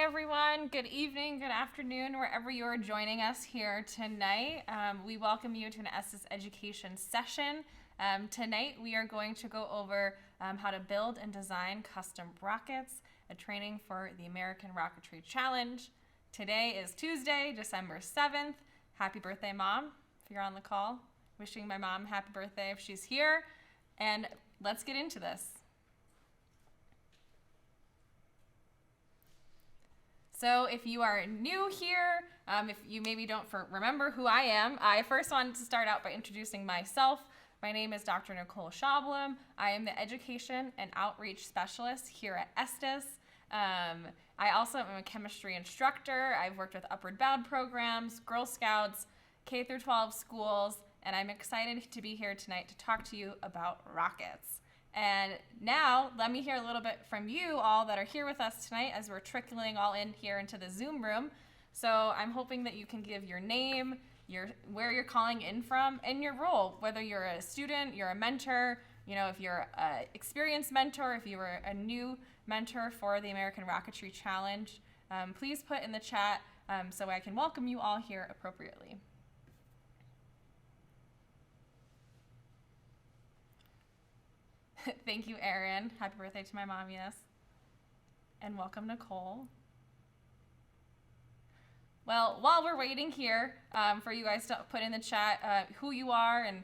everyone. Good evening, good afternoon, wherever you are joining us here tonight. We welcome you to an Estes Education session. Tonight we are going to go over how to build and design custom rockets, a training for the American Rocketry Challenge. Today is Tuesday, December 7th. Happy birthday, Mom, if you're on the call. Wishing my mom happy birthday if she's here. And let's get into this. So if you are new here, if you maybe don't remember who I am, I first wanted to start out by introducing myself. My name is Dr. Nicole Schablum. I am the Education and Outreach Specialist here at Estes. I also am a chemistry instructor. I've worked with Upward Bound programs, Girl Scouts, K-12 schools, and I'm excited to be here tonight to talk to you about rockets. And now let me hear a little bit from you all that are here with us tonight as we're trickling all in here into the Zoom room. So I'm hoping that you can give your name, where you're calling in from, and your role, whether you're a student, you're a mentor, if you're an experienced mentor, if you were a new mentor for the American Rocketry Challenge, please put in the chat so I can welcome you all here appropriately. Thank you, Erin. Happy birthday to my mom, yes. And welcome, Nicole. Well, while we're waiting here for you guys to put in the chat who you are and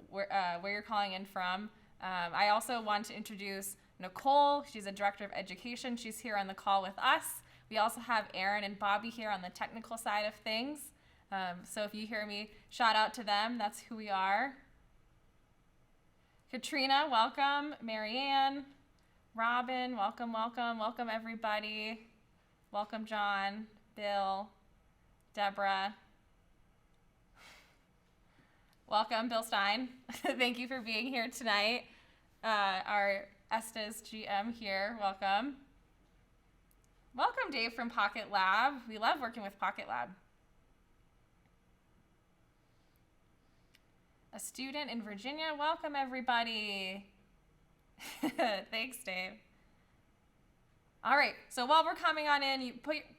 where you're calling in from, I also want to introduce Nicole. She's a director of education. She's here on the call with us. We also have Erin and Bobby here on the technical side of things. So if you hear me shout out to them, that's who we are. Katrina, welcome. Marianne, Robin, welcome, welcome. Welcome, everybody. Welcome, John, Bill, Deborah. Welcome, Bill Stein. Thank you for being here tonight. Our Estes GM here, welcome. Welcome, Dave from Pocket Lab. We love working with Pocket Lab. A student in Virginia. Welcome, everybody. Thanks, Dave. All right, so while we're coming on in,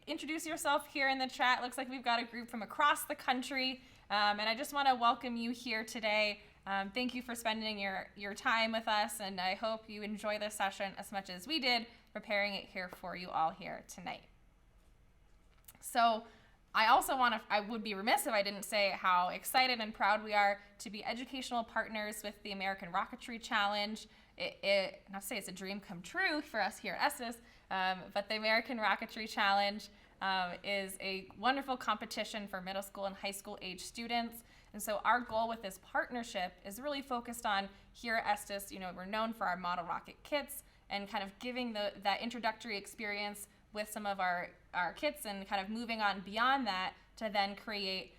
introduce yourself here in the chat. Looks like we've got a group from across the country, and I just want to welcome you here today. Thank you for spending your time with us, and I hope you enjoy this session as much as we did preparing it here for you all here tonight. So I would be remiss if I didn't say how excited and proud we are to be educational partners with the American Rocketry Challenge. Not to say it's a dream come true for us here at Estes, but the American Rocketry Challenge is a wonderful competition for middle school and high school age students. And so our goal with this partnership is really focused on here at Estes, we're known for our model rocket kits and kind of giving that introductory experience with some of our kits and kind of moving on beyond that to then create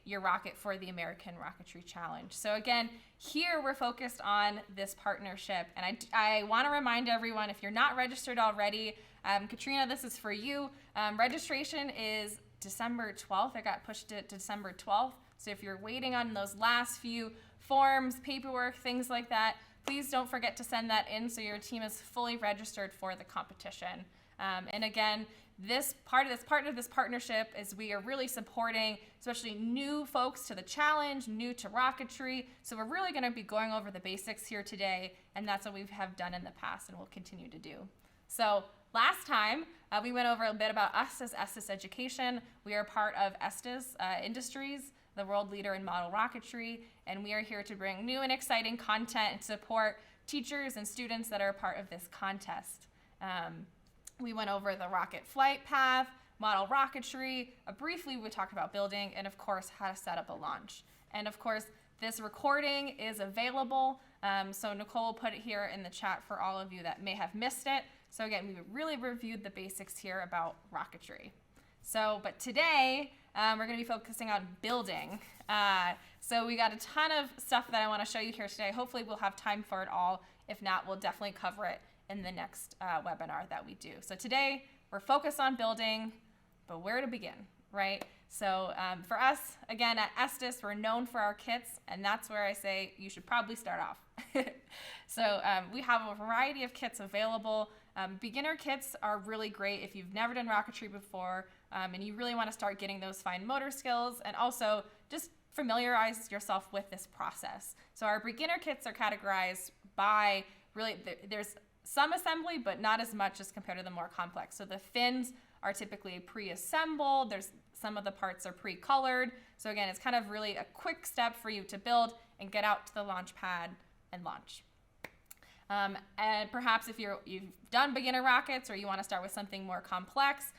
your rocket for the American Rocketry Challenge. So again, here we're focused on this partnership. And I want to remind everyone, if you're not registered already, Katrina, this is for you. Registration is December 12th. It got pushed to December 12th. So if you're waiting on those last few forms, paperwork, things like that, please don't forget to send that in so your team is fully registered for the competition. And again, part of this partnership is we are really supporting especially new folks to the challenge, new to rocketry. So we're really going to be going over the basics here today, and that's what we have done in the past and will continue to do. So last time, we went over a bit about us as Estes Education. We are part of Estes Industries, the world leader in model rocketry, and we are here to bring new and exciting content and support teachers and students that are a part of this contest. We went over the rocket flight path, model rocketry, briefly we talked about building, and of course how to set up a launch. And of course this recording is available, so Nicole put it here in the chat for all of you that may have missed it. So again, we really reviewed the basics here about rocketry. But today we're going to be focusing on building. So we got a ton of stuff that I want to show you here today. Hopefully we'll have time for it all. If not, we'll definitely cover it in the next webinar that we do. So today we're focused on building, but where to begin, right? So for us, again, at Estes, we're known for our kits, and that's where I say you should probably start off. So we have a variety of kits available. Beginner kits are really great if you've never done rocketry before and you really want to start getting those fine motor skills, and also just familiarize yourself with this process. So our beginner kits are categorized by really, there's some assembly, but not as much as compared to the more complex. So the fins are typically pre-assembled. There's some of the parts are pre-colored. So again, it's kind of really a quick step for you to build and get out to the launch pad and launch. And perhaps if you've done beginner rockets or you want to start with something more complex,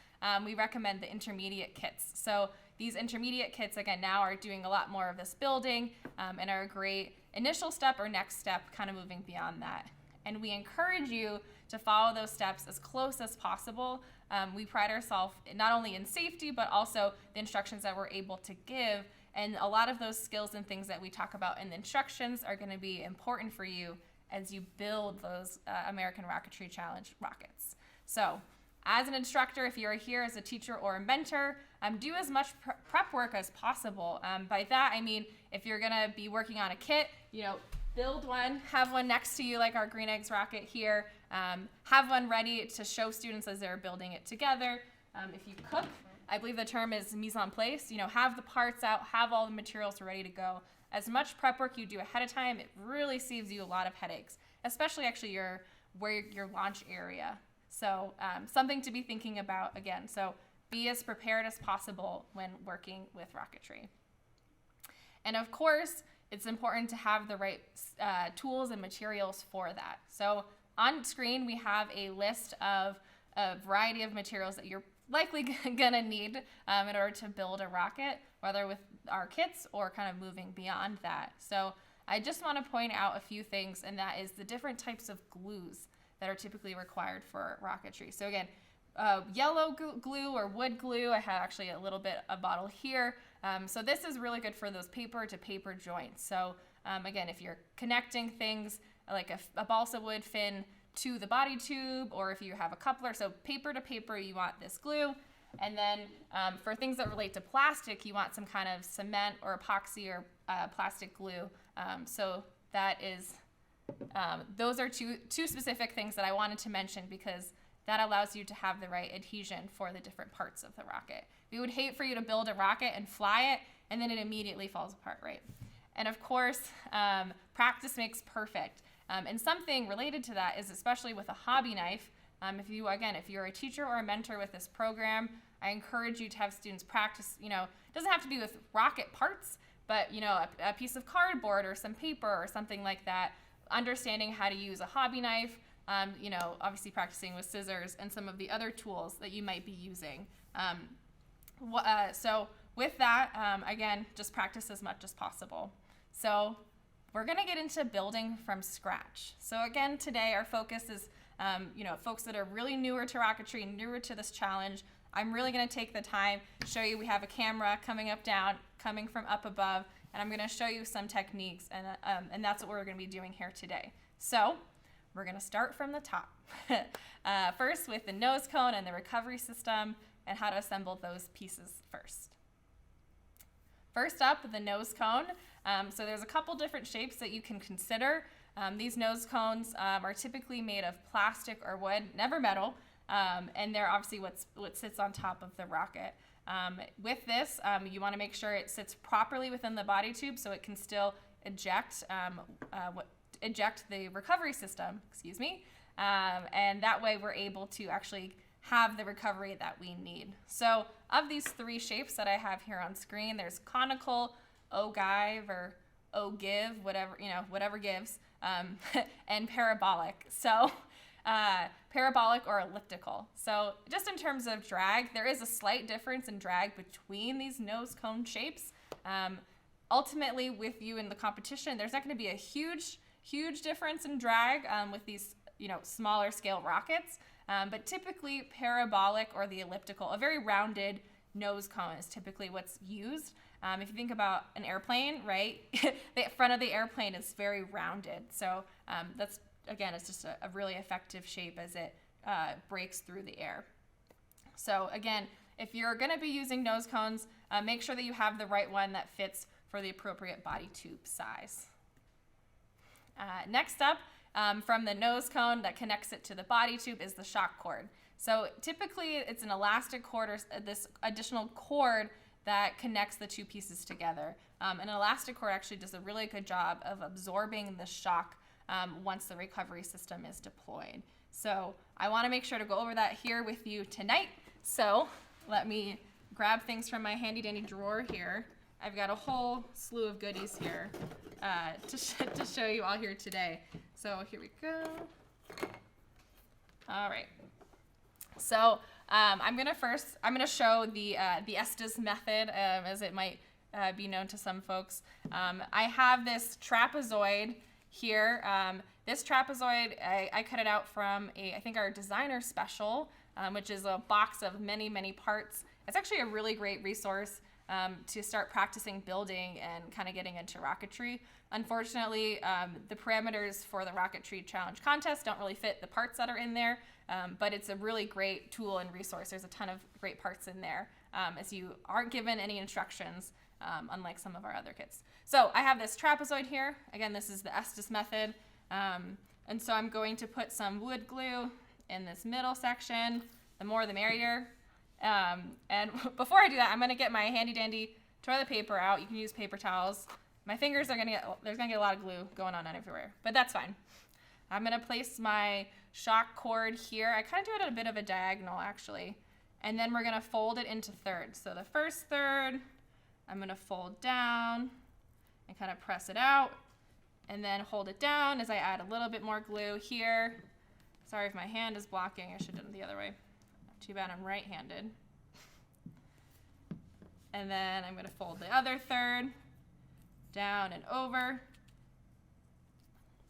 we recommend the intermediate kits. So these intermediate kits, again, now are doing a lot more of this building and are a great initial step or next step, kind of moving beyond that. And we encourage you to follow those steps as close as possible. We pride ourselves not only in safety, but also the instructions that we're able to give. And a lot of those skills and things that we talk about in the instructions are going to be important for you as you build those American Rocketry Challenge rockets. So as an instructor, if you're here as a teacher or a mentor, do as much prep work as possible. By that, I mean, if you're gonna be working on a kit, build one, have one next to you like our green eggs rocket here, have one ready to show students as they're building it together. If you cook, I believe the term is mise en place, have the parts out, have all the materials ready to go. As much prep work you do ahead of time, it really saves you a lot of headaches, especially actually your launch area. So something to be thinking about again. So be as prepared as possible when working with rocketry. And of course, it's important to have the right tools and materials for that. So on screen, we have a list of a variety of materials that you're likely gonna need in order to build a rocket, whether with our kits or kind of moving beyond that. So I just want to point out a few things, and that is the different types of glues that are typically required for rocketry. So again, yellow glue or wood glue. I have actually a little bit of bottle here. So this is really good for those paper to paper joints. So again, if you're connecting things like a balsa wood fin to the body tube, or if you have a coupler, so paper to paper, you want this glue. And then for things that relate to plastic, you want some kind of cement or epoxy or plastic glue. So that is, those are two specific things that I wanted to mention, because that allows you to have the right adhesion for the different parts of the rocket. We would hate for you to build a rocket and fly it, and then it immediately falls apart, right? And of course, practice makes perfect. And something related to that is, especially with a hobby knife, if you're a teacher or a mentor with this program, I encourage you to have students practice, it doesn't have to be with rocket parts, but a piece of cardboard or some paper or something like that, understanding how to use a hobby knife, obviously practicing with scissors and some of the other tools that you might be using. So with that, again, just practice as much as possible. So we're gonna get into building from scratch. So again, today our focus is folks that are really newer to rocketry, newer to this challenge. I'm really gonna take the time to show you. We have a camera coming from up above, and I'm gonna show you some techniques, and that's what we're gonna be doing here today. So we're gonna start from the top. First with the nose cone and the recovery system, and how to assemble those pieces first. First up, the nose cone. So there's a couple different shapes that you can consider. These nose cones are typically made of plastic or wood, never metal, and they're obviously what sits on top of the rocket. With this, you want to make sure it sits properly within the body tube so it can still eject the recovery system, and that way we're able to actually have the recovery that we need. So of these three shapes that I have here on screen, there's conical, ogive, or ogive, whatever gives, and parabolic. So parabolic or elliptical. So just in terms of drag, there is a slight difference in drag between these nose cone shapes. Ultimately, with you in the competition, there's not going to be a huge difference in drag with these smaller scale rockets. But typically parabolic or the elliptical, a very rounded nose cone, is typically what's used. If you think about an airplane, right, the front of the airplane is very rounded. So that's, again, it's just a really effective shape as it breaks through the air. So again, if you're going to be using nose cones, make sure that you have the right one that fits for the appropriate body tube size. Next up, from the nose cone that connects it to the body tube is the shock cord. So typically it's an elastic cord or this additional cord that connects the two pieces together. An elastic cord actually does a really good job of absorbing the shock once the recovery system is deployed. So I want to make sure to go over that here with you tonight. So let me grab things from my handy dandy drawer here. I've got a whole slew of goodies here to show you all here today. So here we go. All right. So I'm gonna show the Estes method, as it might be known to some folks. I have this trapezoid here. This trapezoid, I cut it out from I think our designer special, which is a box of many, many parts. It's actually a really great resource to start practicing building and kind of getting into rocketry. Unfortunately, the parameters for the Rocketry Challenge contest don't really fit the parts that are in there, but it's a really great tool and resource. There's a ton of great parts in there, as you aren't given any instructions, unlike some of our other kits. So I have this trapezoid here. Again, this is the Estes method. And so I'm going to put some wood glue in this middle section. The more the merrier. And before I do that, I'm gonna get my handy dandy toilet paper out. You can use paper towels. My fingers are there's gonna get a lot of glue going on everywhere, but that's fine. I'm gonna place my shock cord here. I kind of do it at a bit of a diagonal actually. And then we're gonna fold it into thirds. So the first third, I'm gonna fold down and kind of press it out and then hold it down as I add a little bit more glue here. Sorry if my hand is blocking, I should have done it the other way. Too bad I'm right-handed. And then I'm gonna fold the other third down and over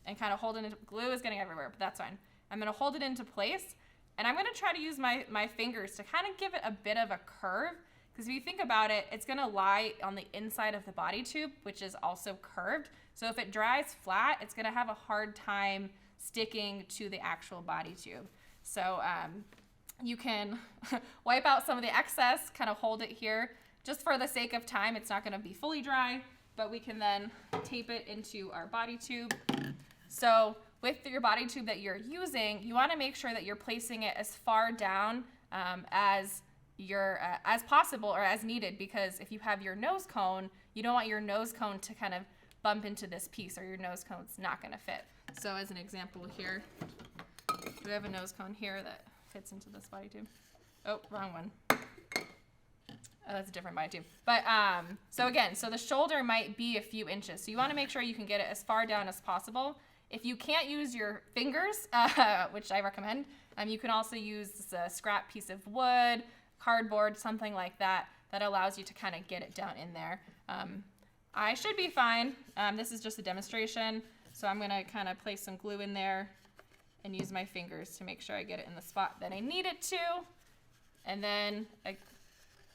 and kind of hold it into, glue is getting everywhere, but that's fine. I'm gonna hold it into place and I'm gonna try to use my fingers to kind of give it a bit of a curve, because if you think about it, it's gonna lie on the inside of the body tube, which is also curved. So if it dries flat, it's gonna have a hard time sticking to the actual body tube. So you can wipe out some of the excess, kind of hold it here. Just for the sake of time, it's not gonna be fully dry, but we can then tape it into our body tube. So with your body tube that you're using, you wanna make sure that you're placing it as far down as possible or as needed, because if you have your nose cone, you don't want your nose cone to kind of bump into this piece or your nose cone's not gonna fit. So as an example here, we have a nose cone here that fits into this body tube. Oh, wrong one. Oh, that's a different body tube. But so again, so the shoulder might be a few inches. So you want to make sure you can get it as far down as possible. If you can't use your fingers, which I recommend, you can also use a scrap piece of wood, cardboard, something like that, that allows you to kind of get it down in there. I should be fine. This is just a demonstration. So I'm gonna kind of place some glue in there and use my fingers to make sure I get it in the spot that I need it to. And then I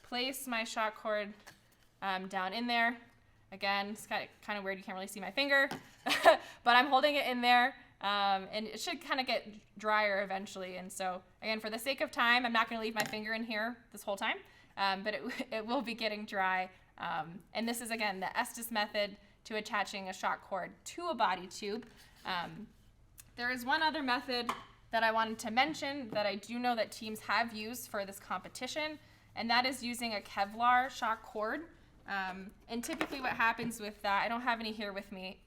place my shock cord down in there. Again, it's kind of weird, you can't really see my finger, but I'm holding it in there, and it should kind of get drier eventually. And so again, for the sake of time, I'm not gonna leave my finger in here this whole time, but it will be getting dry. And this is, again, the Estes method to attaching a shock cord to a body tube. There is one other method that I wanted to mention that I do know that teams have used for this competition, and that is using a Kevlar shock cord. And typically what happens with that, I don't have any here with me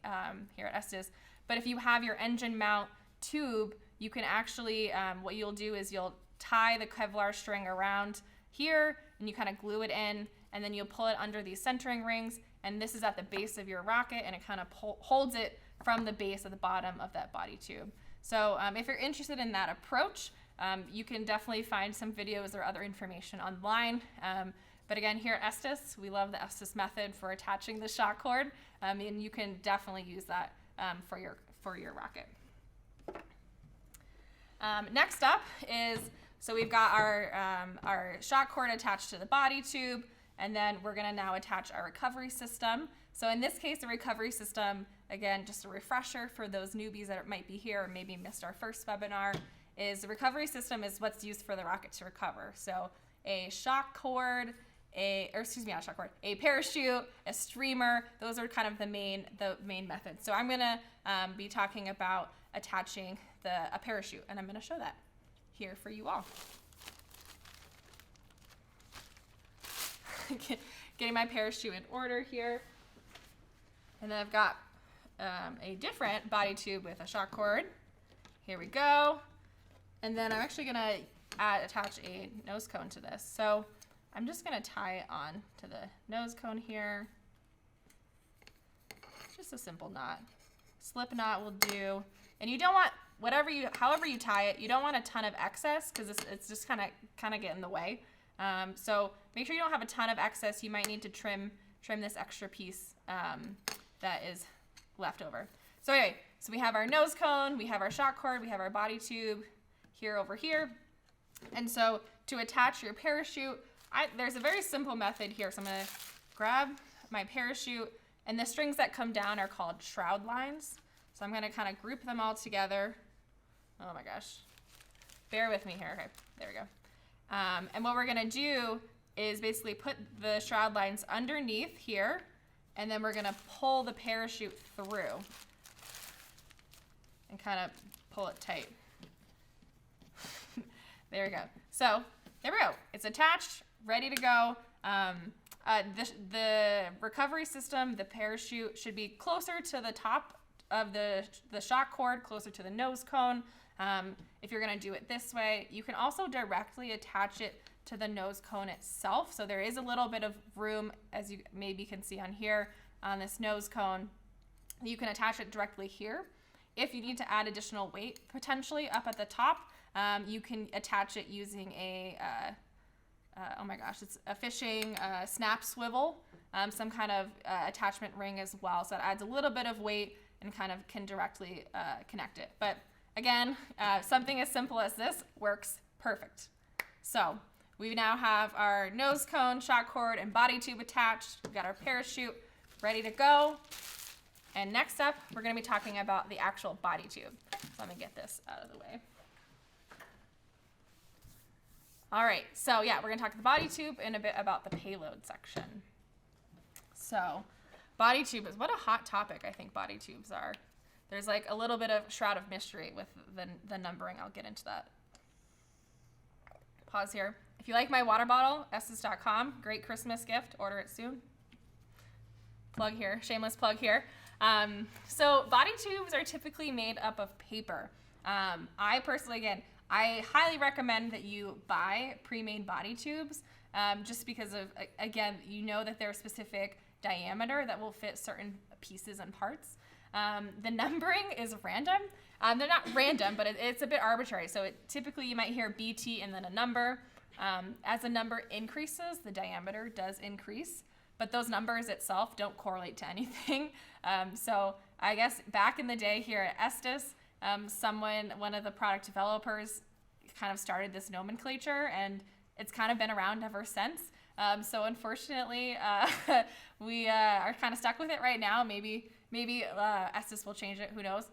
here at Estes, but if you have your engine mount tube, you can actually, what you'll do is you'll tie the Kevlar string around here and you kind of glue it in, and then you'll pull it under these centering rings, and this is at the base of your rocket, and it kind of holds it from the base of the bottom of that body tube. So if you're interested in that approach, you can definitely find some videos or other information online. But again, here at Estes, we love the Estes method for attaching the shock cord, and you can definitely use that for your rocket. Next up is, so we've got our shock cord attached to the body tube, and then we're gonna now attach our recovery system. So in this case, the recovery system, again, just a refresher for those newbies that might be here or maybe missed our first webinar, is the recovery system is what's used for the rocket to recover. So a shock cord, a parachute, a streamer, those are kind of the main methods. So I'm gonna be talking about attaching a parachute. And I'm going to show that here for you all. Getting my parachute in order here. And then I've got a different body tube with a shock cord. Here we go. And then I'm actually going to attach a nose cone to this. So I'm just going to tie it on to the nose cone here. Just a simple knot. Slip knot will do. And you don't want, however you tie it, you don't want a ton of excess because it's just kind of get in the way. So make sure you don't have a ton of excess. You might need to trim this extra piece that is left over. So anyway, so we have our nose cone, we have our shock cord, we have our body tube here over here. And so to attach your parachute, there's a very simple method here. So I'm going to grab my parachute, and the strings that come down are called shroud lines. So I'm going to kind of group them all together. Oh my gosh. Bear with me here. Okay, there we go. And what we're going to do is basically put the shroud lines underneath here, and then we're going to pull the parachute through and kind of pull it tight. There we go. So there we go. It's attached, ready to go. The recovery system, the parachute should be closer to the top of the shock cord, closer to the nose cone. If you're going to do it this way, you can also directly attach it to the nose cone itself. So there is a little bit of room, as you maybe can see on here, on this nose cone. You can attach it directly here. If you need to add additional weight, potentially up at the top, you can attach it using oh my gosh, it's a fishing snap swivel, some kind of attachment ring as well. So it adds a little bit of weight and kind of can directly connect it. But again, something as simple as this works perfect. So we now have our nose cone, shock cord, and body tube attached. We've got our parachute ready to go. And next up, we're going to be talking about the actual body tube. So let me get this out of the way. All right, so yeah, we're going to talk the body tube and a bit about the payload section. So body tube is, what a hot topic I think body tubes are. There's like a little bit of shroud of mystery with the numbering. I'll get into that. Pause here. If you like my water bottle, estes.com, great Christmas gift, order it soon. Plug here, shameless plug here. So body tubes are typically made up of paper. I personally, again, I highly recommend that you buy pre-made body tubes just because of, again, you know that they're a specific diameter that will fit certain pieces and parts. The numbering is random. They're not random, but it's a bit arbitrary. So typically you might hear BT and then a number. As the number increases, the diameter does increase, but those numbers itself don't correlate to anything. So I guess back in the day here at Estes, one of the product developers kind of started this nomenclature, and it's kind of been around ever since. So unfortunately, we are kind of stuck with it right now. Maybe Estes will change it, who knows?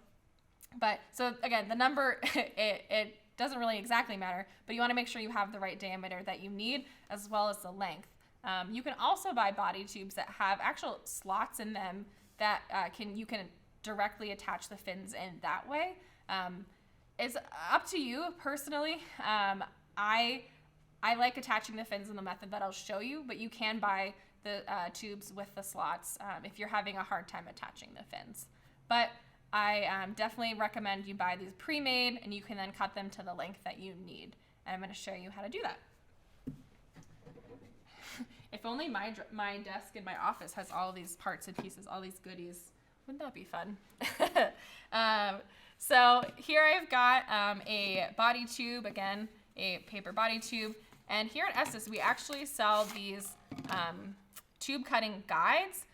But so again, the number, it doesn't really exactly matter, but you want to make sure you have the right diameter that you need, as well as the length. You can also buy body tubes that have actual slots in them that you can directly attach the fins in that way. It's up to you personally. I like attaching the fins in the method that I'll show you, but you can buy the tubes with the slots if you're having a hard time attaching the fins. But I definitely recommend you buy these pre-made, and you can then cut them to the length that you need. And I'm going to show you how to do that. If only my desk in my office has all these parts and pieces, all these goodies. Wouldn't that be fun? So here I've got a body tube, again, a paper body tube. And here at Estes, we actually sell these tube cutting guides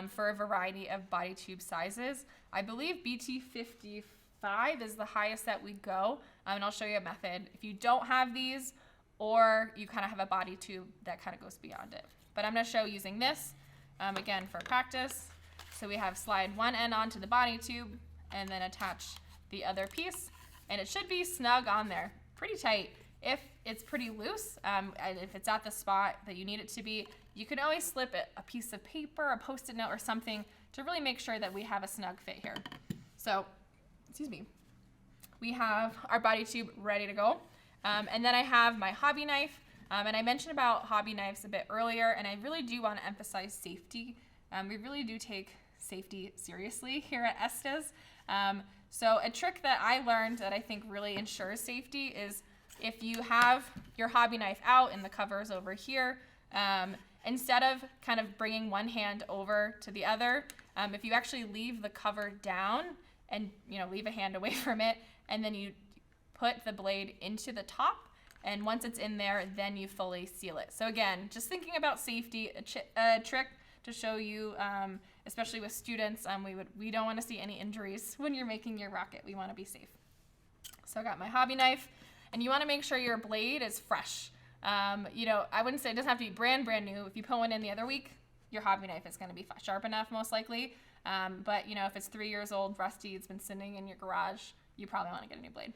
for a variety of body tube sizes. I believe BT55 is the highest that we go. And I'll show you a method if you don't have these, or you kind of have a body tube that kind of goes beyond it. But I'm going to show using this, again, for practice. So we have slide one end onto the body tube and then attach the other piece. And it should be snug on there, pretty tight. If it's pretty loose, and if it's at the spot that you need it to be, you can always slip a piece of paper, a Post-it note, or something to really make sure that we have a snug fit here. So, excuse me. we have our body tube ready to go. And then I have my hobby knife. And I mentioned about hobby knives a bit earlier, and I really do want to emphasize safety. We really do take safety seriously here at Estes. So a trick that I learned that I think really ensures safety is if you have your hobby knife out and the cover is over here, instead of kind of bringing one hand over to the other, if you actually leave the cover down and leave a hand away from it, and then you put the blade into the top, and once it's in there, then you fully seal it. So again, just thinking about safety, a trick to show you, especially with students, we don't want to see any injuries when you're making your rocket. We want to be safe. So I got my hobby knife, and you want to make sure your blade is fresh. I wouldn't say it doesn't have to be brand new. If you put one in the other week, your hobby knife is going to be sharp enough, most likely. But if it's 3 years old, rusty, it's been sitting in your garage, you probably want to get a new blade.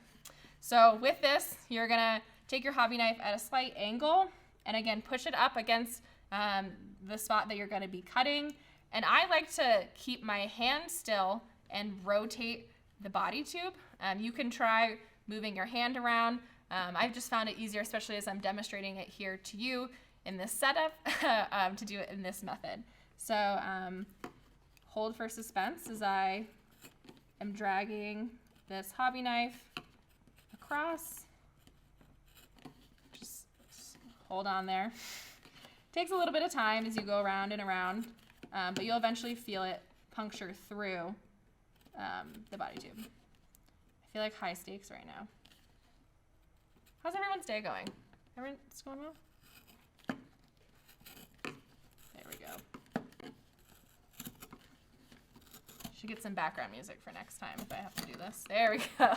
So with this, you're going to take your hobby knife at a slight angle, and again, push it up against the spot that you're going to be cutting. And I like to keep my hand still and rotate the body tube. You can try moving your hand around. I've just found it easier, especially as I'm demonstrating it here to you in this setup, to do it in this method. So hold for suspense as I am dragging this hobby knife across. Just hold on there. Takes a little bit of time as you go around and around, but you'll eventually feel it puncture through the body tube. I feel like high stakes right now. How's everyone's day going? Everyone's going well? There we go. Should get some background music for next time if I have to do this. There we go.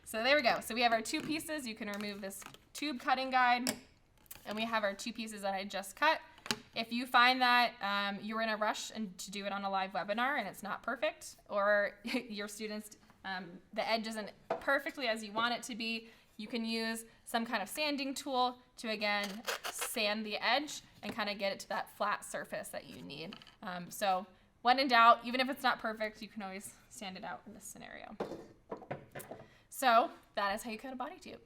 So there we go. So we have our two pieces. You can remove this tube cutting guide, and we have our two pieces that I just cut. If you find that you're in a rush and to do it on a live webinar and it's not perfect, or your students, the edge isn't perfectly as you want it to be, you can use some kind of sanding tool to, again, sand the edge and kind of get it to that flat surface that you need. So when in doubt, even if it's not perfect, you can always sand it out in this scenario. So that is how you cut a body tube.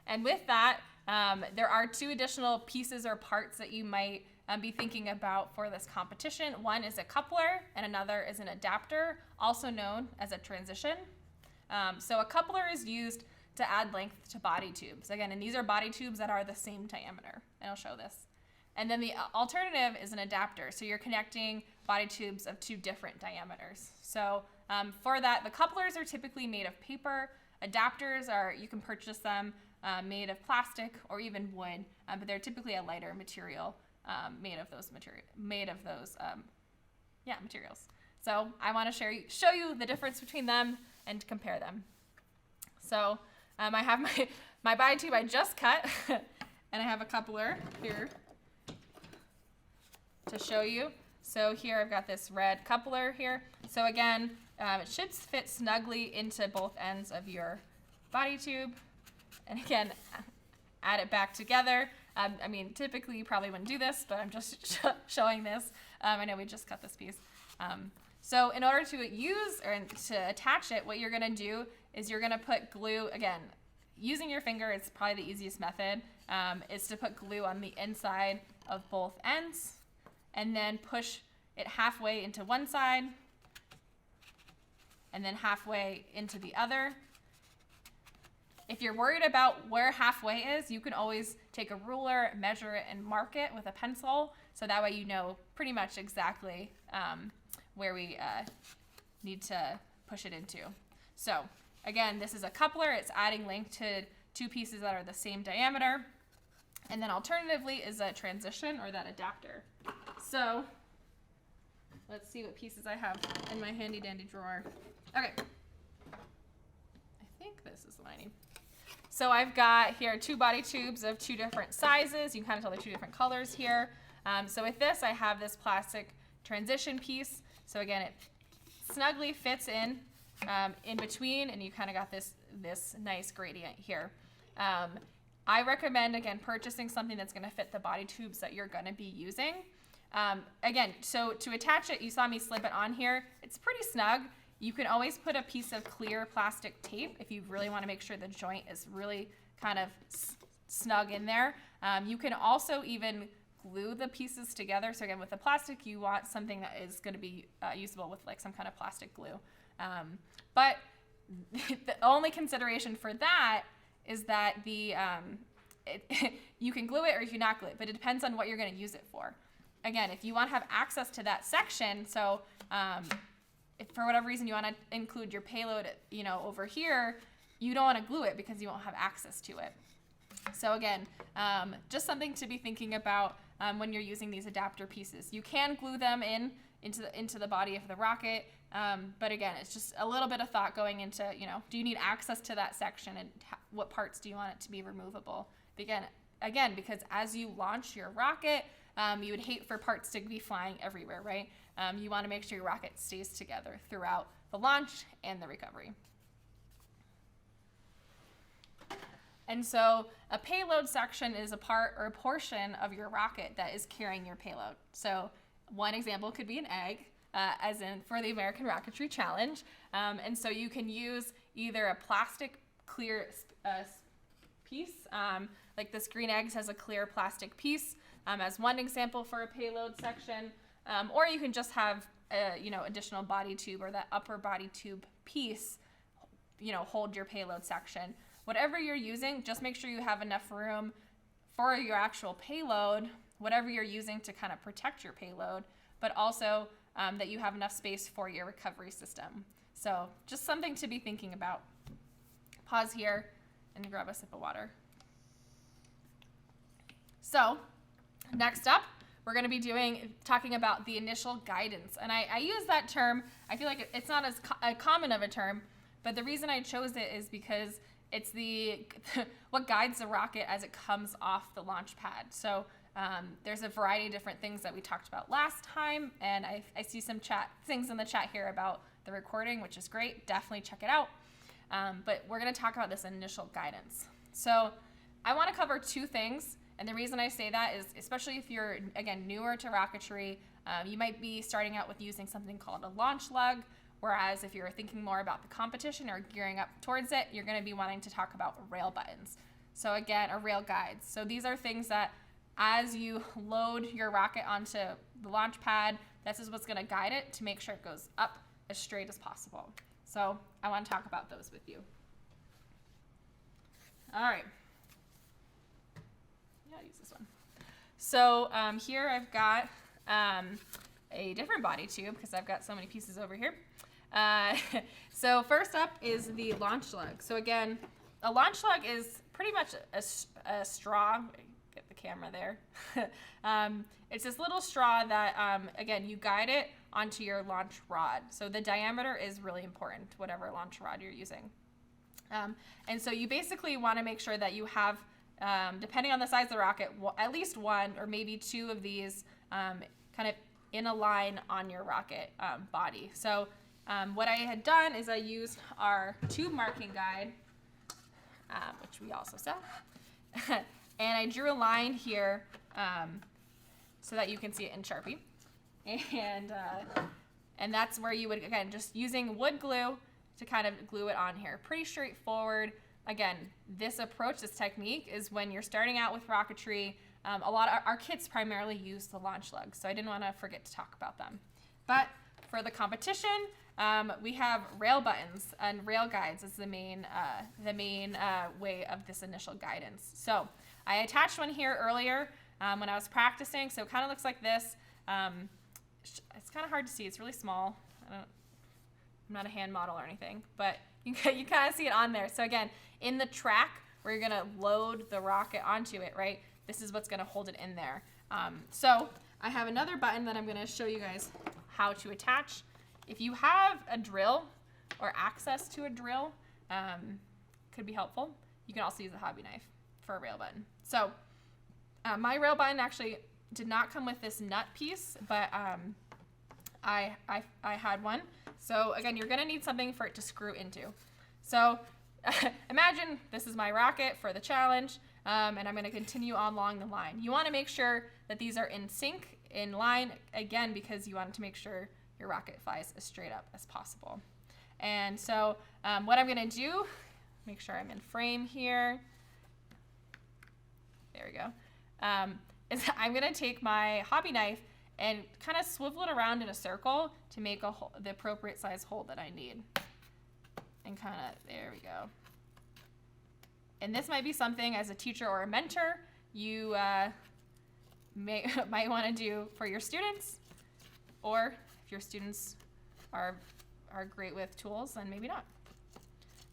And with that, there are two additional pieces or parts that you might be thinking about for this competition. One is a coupler and another is an adapter, also known as a transition. So a coupler is used to add length to body tubes. Again, and these are body tubes that are the same diameter, and I'll show this. And then the alternative is an adapter. So you're connecting body tubes of two different diameters. So for that, the couplers are typically made of paper. Adapters are, you can purchase them made of plastic or even wood, but they're typically a lighter material made of those materials. So I want to show you the difference between them and compare them. So I have my body tube I just cut, and I have a coupler here to show you. So here I've got this red coupler here. So again, it should fit snugly into both ends of your body tube. And again, add it back together. I mean, typically you probably wouldn't do this, but I'm just showing this. I know we just cut this piece. So in order to use or to attach it, what you're gonna do is you're gonna put glue, again, using your finger is probably the easiest method, is to put glue on the inside of both ends and then push it halfway into one side and then halfway into the other. If you're worried about where halfway is, you can always take a ruler, measure it, and mark it with a pencil, so that way you know pretty much exactly where we need to push it into. So again, this is a coupler. It's adding length to two pieces that are the same diameter. And then alternatively is a transition, or that adapter. So let's see what pieces I have in my handy dandy drawer. Okay. I think this is the one I need. So I've got here two body tubes of two different sizes. You can kind of tell they're two different colors here. So with this, I have this plastic transition piece. So again, it snugly fits in between, and you kind of got this nice gradient here. I recommend, again, purchasing something that's going to fit the body tubes that you're going to be using. Again, so to attach it, you saw me slip it on here. It's pretty snug. You can always put a piece of clear plastic tape if you really want to make sure the joint is really kind of snug in there. You can also even glue the pieces together. So again, with the plastic, you want something that is going to be usable with like some kind of plastic glue. But the only consideration for that is that you can glue it or you can not glue it, but it depends on what you're going to use it for. Again, if you want to have access to that section, so if for whatever reason you want to include your payload, over here, you don't want to glue it because you won't have access to it. So again, just something to be thinking about when you're using these adapter pieces. You can glue them into the body of the rocket, but again, it's just a little bit of thought going into, do you need access to that section, and what parts do you want it to be removable? Again, because as you launch your rocket, you would hate for parts to be flying everywhere, right? You want to make sure your rocket stays together throughout the launch and the recovery. And so a payload section is a part or a portion of your rocket that is carrying your payload. So one example could be an egg, as in for the American Rocketry Challenge. And so you can use either a plastic clear piece, like this green eggs has a clear plastic piece, as one example for a payload section, or you can just have additional body tube or that upper body tube piece, hold your payload section. Whatever you're using, just make sure you have enough room for your actual payload, whatever you're using to kind of protect your payload, but also that you have enough space for your recovery system. So just something to be thinking about. Pause here and grab a sip of water. So next up, we're going to be talking about the initial guidance. And I use that term. I feel like it's not as common of a term, but the reason I chose it is because it's what guides the rocket as it comes off the launch pad. So there's a variety of different things that we talked about last time, and I see some things in the chat here about the recording, which is great. Definitely check it out. But we're going to talk about this initial guidance. So I want to cover two things, and the reason I say that is, especially if you're, again, newer to rocketry, you might be starting out with using something called a launch lug, whereas if you're thinking more about the competition or gearing up towards it, you're going to be wanting to talk about rail buttons. So again, or rail guides. So these are things that as you load your rocket onto the launch pad, this is what's going to guide it to make sure it goes up as straight as possible. So I want to talk about those with you. All right. Yeah, I'll use this one. So here I've got a different body tube because I've got so many pieces over here. So first up is the launch lug. So again, a launch lug is pretty much a straw. Get the camera there. It's this little straw that, again, you guide it onto your launch rod. So the diameter is really important, whatever launch rod you're using. And so you basically want to make sure that you have, depending on the size of the rocket, at least one or maybe two of these kind of in a line on your rocket body. So what I had done is I used our tube marking guide, which we also sell, and I drew a line here so that you can see it in Sharpie. And that's where you would, again, just using wood glue to kind of glue it on here. Pretty straightforward. Again, this approach, this technique is when you're starting out with rocketry. A lot of our kits primarily use the launch lugs, so I didn't want to forget to talk about them. But for the competition, we have rail buttons and rail guides is the main way of this initial guidance. So I attached one here earlier when I was practicing, so it kind of looks like this. It's kind of hard to see. It's really small. I'm not a hand model or anything, but you kind of see it on there. So again, in the track where you're going to load the rocket onto it, right? This is what's going to hold it in there. So I have another button that I'm going to show you guys how to attach. If you have a drill or access to a drill, could be helpful. You can also use a hobby knife for a rail button. So my rail button actually did not come with this nut piece, but I had one. So again, you're going to need something for it to screw into. So imagine this is my rocket for the challenge, and I'm going to continue on along the line. You want to make sure that these are in sync in line, again, because you want to make sure your rocket flies as straight up as possible. And so what I'm gonna do, make sure I'm in frame here. There we go. Is I'm gonna take my hobby knife and kind of swivel it around in a circle to make the appropriate size hole that I need. And kind of, there we go. And this might be something as a teacher or a mentor you might want to do for your students, or if your students are great with tools, then maybe not.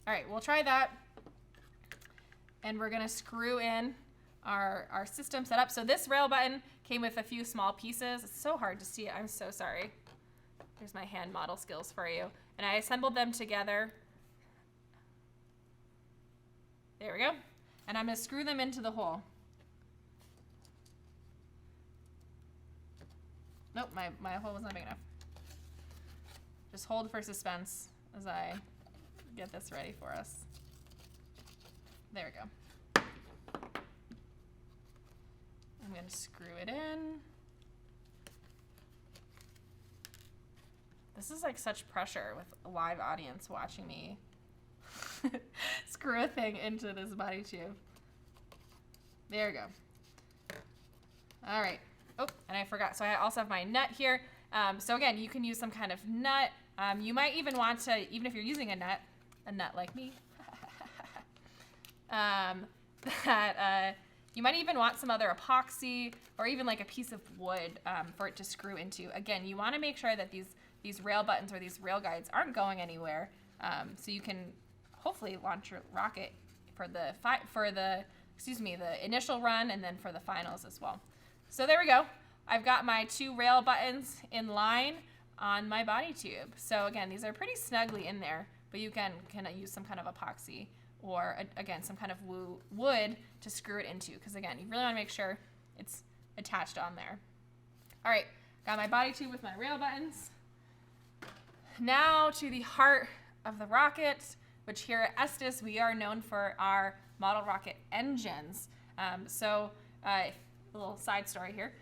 All right, we'll try that. And we're gonna screw in our system setup. So this rail button came with a few small pieces. It's so hard to see it, I'm so sorry. There's my hand model skills for you. And I assembled them together. There we go. And I'm gonna screw them into the hole. Nope, my hole was not big enough. Just hold for suspense as I get this ready for us. There we go. I'm going to screw it in. This is like such pressure with a live audience watching me screw a thing into this body tube. There we go. All right. Oh, and I forgot. So I also have my nut here. So again, you can use some kind of nut. You might even want to, even if you're using a nut like me, you might even want some other epoxy or even like a piece of wood for it to screw into. Again, you want to make sure that these rail buttons or these rail guides aren't going anywhere, so you can hopefully launch your rocket for the initial run and then for the finals as well. So there we go. I've got my 2 rail buttons in line on my body tube. So again, these are pretty snugly in there, but you can use some kind of epoxy or again, some kind of wood to screw it into. Because again, you really want to make sure it's attached on there. All right, got my body tube with my rail buttons. Now to the heart of the rocket, which here at Estes, we are known for our model rocket engines. A little side story here.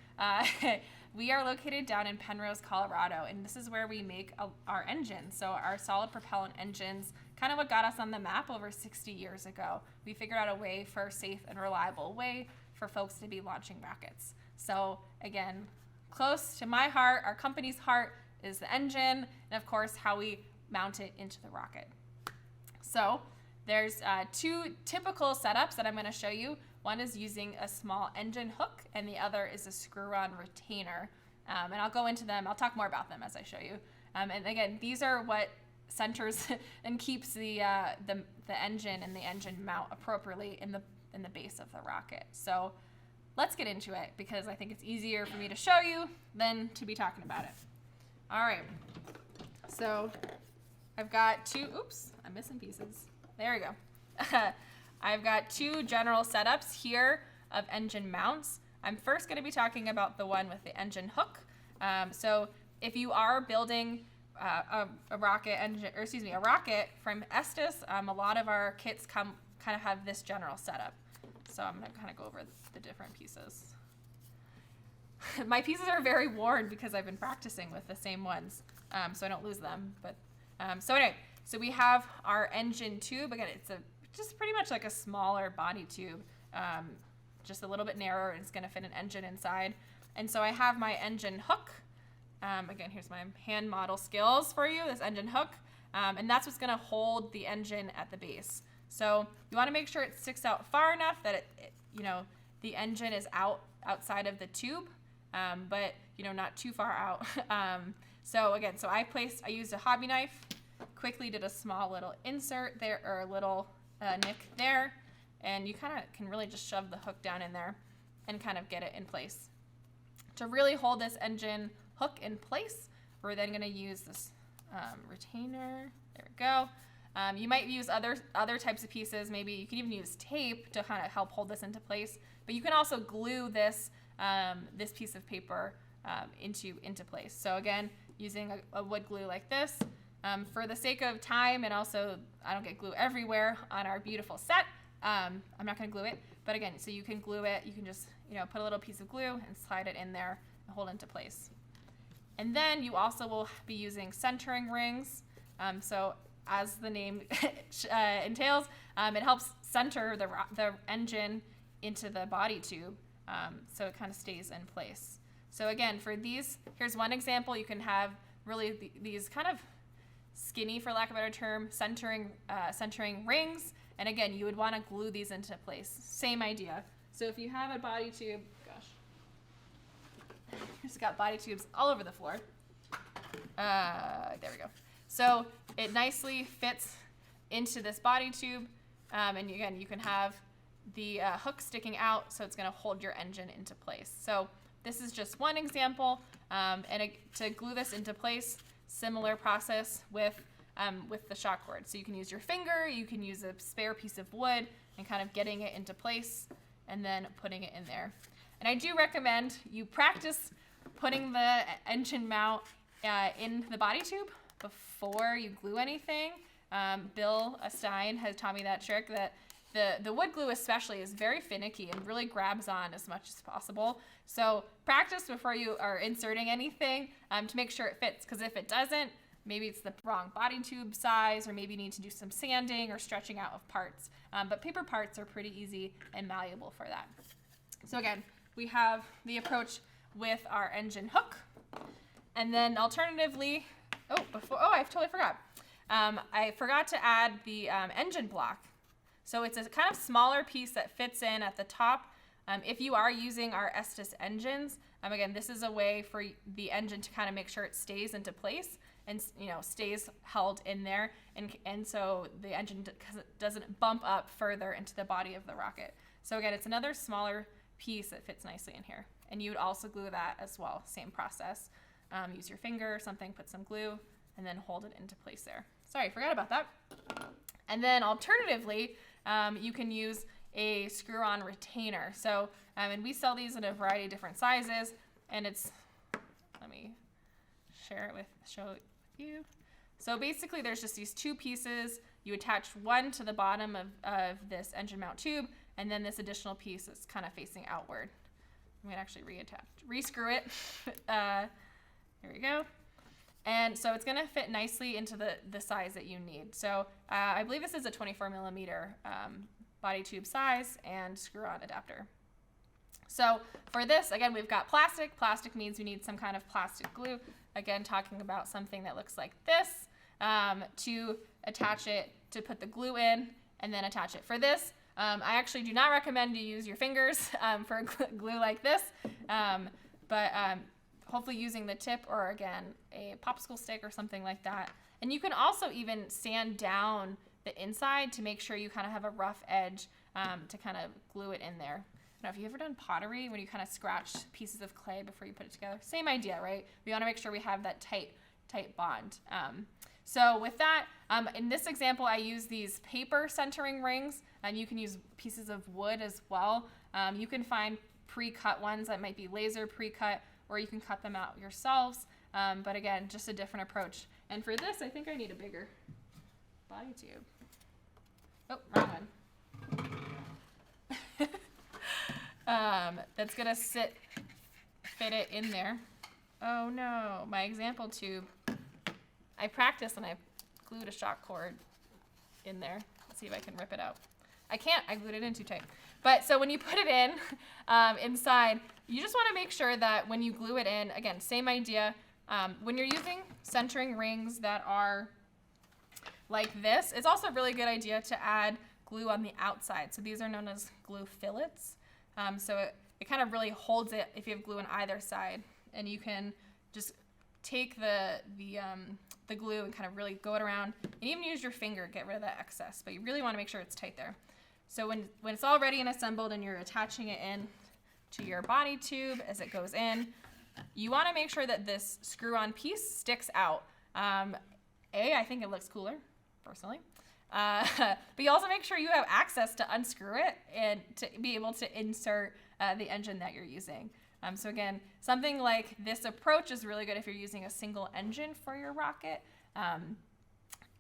We are located down in Penrose, Colorado, and this is where we make our engines. So our solid propellant engines, kind of what got us on the map over 60 years ago. We figured out a way for a safe and reliable way for folks to be launching rockets. So again, close to my heart, our company's heart, is the engine, and of course how we mount it into the rocket. So there's 2 typical setups that I'm going to show you. One is using a small engine hook, and the other is a screw-on retainer. And I'll go into them. I'll talk more about them as I show you. And again, these are what centers and keeps the engine and the engine mount appropriately in the base of the rocket. So let's get into it because I think it's easier for me to show you than to be talking about it. All right. So I've got 2. Oops, I'm missing pieces. There we go. I've got 2 general setups here of engine mounts. I'm first going to be talking about the one with the engine hook. So if you are building a rocket from Estes, a lot of our kits kind of have this general setup. So I'm going to kind of go over the different pieces. My pieces are very worn because I've been practicing with the same ones, so I don't lose them. But so anyway, so we have our engine tube. Again, it's just pretty much like a smaller body tube, just a little bit narrower, and it's going to fit an engine inside. And so I have my engine hook. Again, here's my hand model skills for you, this engine hook. And that's what's going to hold the engine at the base. So you want to make sure it sticks out far enough that the engine is outside of the tube, but not too far out. So again, I used a hobby knife, quickly did a small little insert there, or a little nick there, and you kind of can really just shove the hook down in there and kind of get it in place. To really hold this engine hook in place, we're then going to use this retainer. There we go. You might use other types of pieces. Maybe you can even use tape to kind of help hold this into place, but you can also glue this this piece of paper into place. So again, using a wood glue like this. For the sake of time, and also I don't get glue everywhere on our beautiful set, I'm not going to glue it. But again, so you can glue it. You can just put a little piece of glue and slide it in there hold into place. And then you also will be using centering rings. So as the name entails, it helps center the engine into the body tube, so it kind of stays in place. So again, for these, here's one example. You can have really these kind of skinny, for lack of a better term, centering rings. And again, you would want to glue these into place. Same idea. So if you have a body tube, gosh, just got body tubes all over the floor. There we go. So it nicely fits into this body tube. And again, you can have the hook sticking out, so it's going to hold your engine into place. So this is just one example. To glue this into place, similar process with the shock cord. So you can use your finger, you can use a spare piece of wood, and kind of getting it into place and then putting it in there. And I do recommend you practice putting the engine mount in the body tube before you glue anything. Bill Stein has taught me that trick, that the wood glue especially is very finicky and really grabs on as much as possible. So practice before you are inserting anything to make sure it fits, because if it doesn't, maybe it's the wrong body tube size, or maybe you need to do some sanding or stretching out of parts. But paper parts are pretty easy and malleable for that. So again, we have the approach with our engine hook. And then alternatively, I totally forgot. I forgot to add the engine block. So it's a kind of smaller piece that fits in at the top. If you are using our Estes engines, again, this is a way for the engine to kind of make sure it stays into place and stays held in there, and so the engine doesn't bump up further into the body of the rocket. So again, it's another smaller piece that fits nicely in here. And you would also glue that as well, same process. Use your finger or something, put some glue, and then hold it into place there. Sorry, I forgot about that. And then alternatively, you can use a screw-on retainer. So, and we sell these in a variety of different sizes, and let me show it with you. So basically there's just these two pieces. You attach one to the bottom of this engine mount tube, and then this additional piece is kind of facing outward. I'm gonna actually re-screw it. Here we go. And so it's gonna fit nicely into the size that you need. So I believe this is a 24 millimeter body tube size and screw-on adapter. So for this, again, we've got plastic. Plastic means we need some kind of plastic glue. Again, talking about something that looks like this to attach it, to put the glue in and then attach it. For this, I actually do not recommend you use your fingers for glue like this, but hopefully using the tip, or again, a popsicle stick or something like that. And you can also even sand down the inside to make sure you kind of have a rough edge to kind of glue it in there. I don't know if you've ever done pottery, when you kind of scratch pieces of clay before you put it together. Same idea, right? We want to make sure we have that tight bond. So with that, in this example, I use these paper centering rings, and you can use pieces of wood as well. You can find pre-cut ones that might be laser pre-cut, or you can cut them out yourselves. But again, just a different approach. And for this, I think I need a bigger body tube. Oh, wrong one. That's gonna fit it in there. Oh no, my example tube. I practiced and I glued a shock cord in there. Let's see if I can rip it out. I can't, I glued it in too tight. But so when you put it in inside, you just wanna make sure that when you glue it in, again, same idea. When you're using centering rings that are like this, it's also a really good idea to add glue on the outside. So these are known as glue fillets. So it kind of really holds it if you have glue on either side, and you can just take the glue and kind of really go it around, and even use your finger, get rid of that excess, but you really want to make sure it's tight there. So when it's all ready and assembled and you're attaching it in to your body tube as it goes in, you want to make sure that this screw-on piece sticks out. I think it looks cooler, personally. But you also make sure you have access to unscrew it and to be able to insert the engine that you're using. So again, something like this approach is really good if you're using a single engine for your rocket,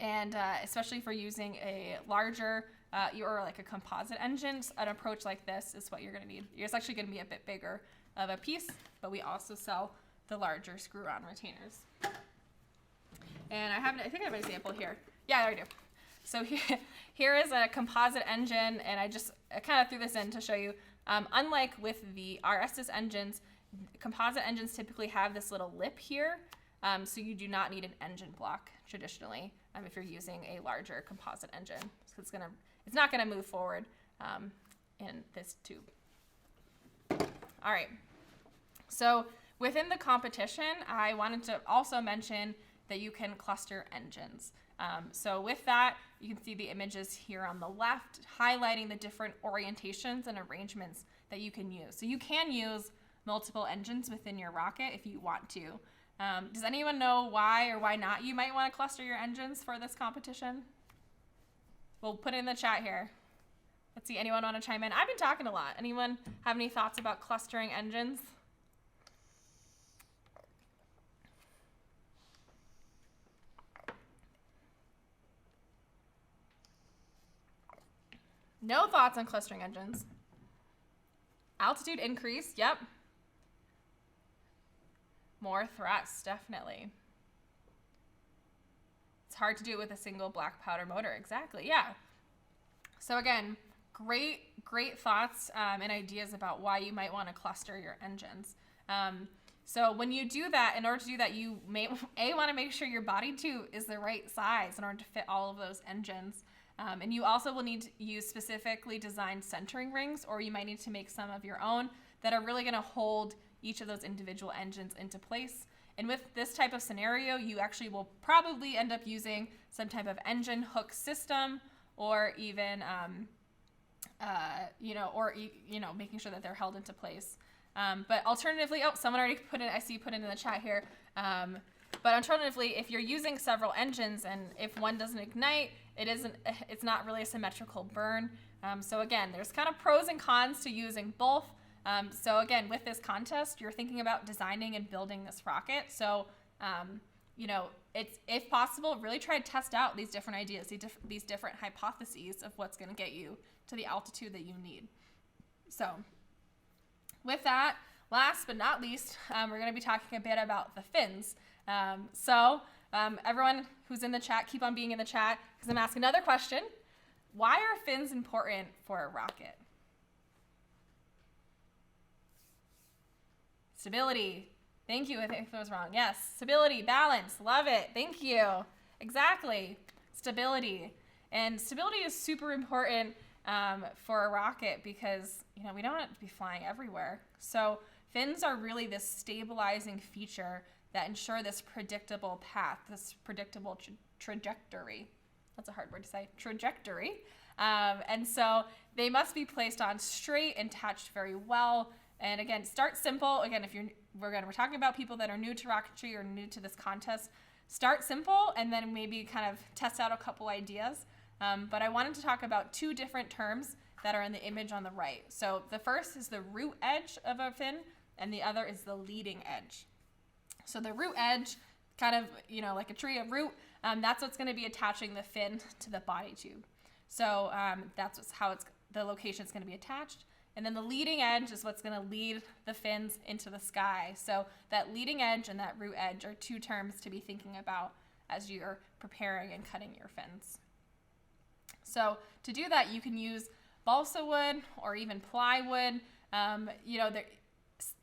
and especially for using a larger or like a composite engine. An approach like this is what you're going to need. It's actually going to be a bit bigger of a piece, but we also sell the larger screw-on retainers. And I think I have an example here. Yeah, I do. So here is a composite engine, and I kind of threw this in to show you, unlike with the RS's engines, composite engines typically have this little lip here, so you do not need an engine block traditionally if you're using a larger composite engine. So it's not gonna move forward in this tube. All right, so within the competition, I wanted to also mention that you can cluster engines. So with that, you can see the images here on the left, highlighting the different orientations and arrangements that you can use. So you can use multiple engines within your rocket if you want to. Does anyone know why or why not you might want to cluster your engines for this competition? We'll put it in the chat here. Let's see, anyone want to chime in? I've been talking a lot. Anyone have any thoughts about clustering engines? No thoughts on clustering engines. Altitude increase, yep. More thrust, definitely. It's hard to do it with a single black powder motor, exactly, yeah. So again, great thoughts and ideas about why you might want to cluster your engines. So when you do that, in order to do that, you may want to make sure your body tube is the right size in order to fit all of those engines. And you also will need to use specifically designed centering rings, or you might need to make some of your own that are really going to hold each of those individual engines into place. And with this type of scenario, you actually will probably end up using some type of engine hook system, or even, making sure that they're held into place. But alternatively, someone already put it in the chat here. But alternatively, if you're using several engines and if one doesn't ignite, it's not really a symmetrical burn. So again, there's kind of pros and cons to using both. So again, with this contest, you're thinking about designing and building this rocket. So, it's, if possible, really try to test out these different ideas, these different hypotheses of what's going to get you to the altitude that you need. So with that, last but not least, we're going to be talking a bit about the fins. Everyone who's in the chat, keep on being in the chat, because I'm asking another question. Why are fins important for a rocket? Stability. Thank you. I think that was wrong. Yes. Stability, balance. Love it. Thank you. Exactly. Stability. And stability is super important for a rocket because, we don't want to be flying everywhere. So fins are really this stabilizing feature that ensure this predictable path, this predictable trajectory. That's a hard word to say. Trajectory. And so they must be placed on straight and attached very well. And again, start simple. Again, we're talking about people that are new to rocketry or new to this contest. Start simple and then maybe kind of test out a couple ideas. But I wanted to talk about two different terms that are in the image on the right. So the first is the root edge of a fin, and the other is the leading edge. So the root edge, kind of, like a tree, a root, that's what's going to be attaching the fin to the body tube. So that's how the location is going to be attached. And then the leading edge is what's going to lead the fins into the sky. So that leading edge and that root edge are two terms to be thinking about as you're preparing and cutting your fins. So to do that, you can use balsa wood or even plywood.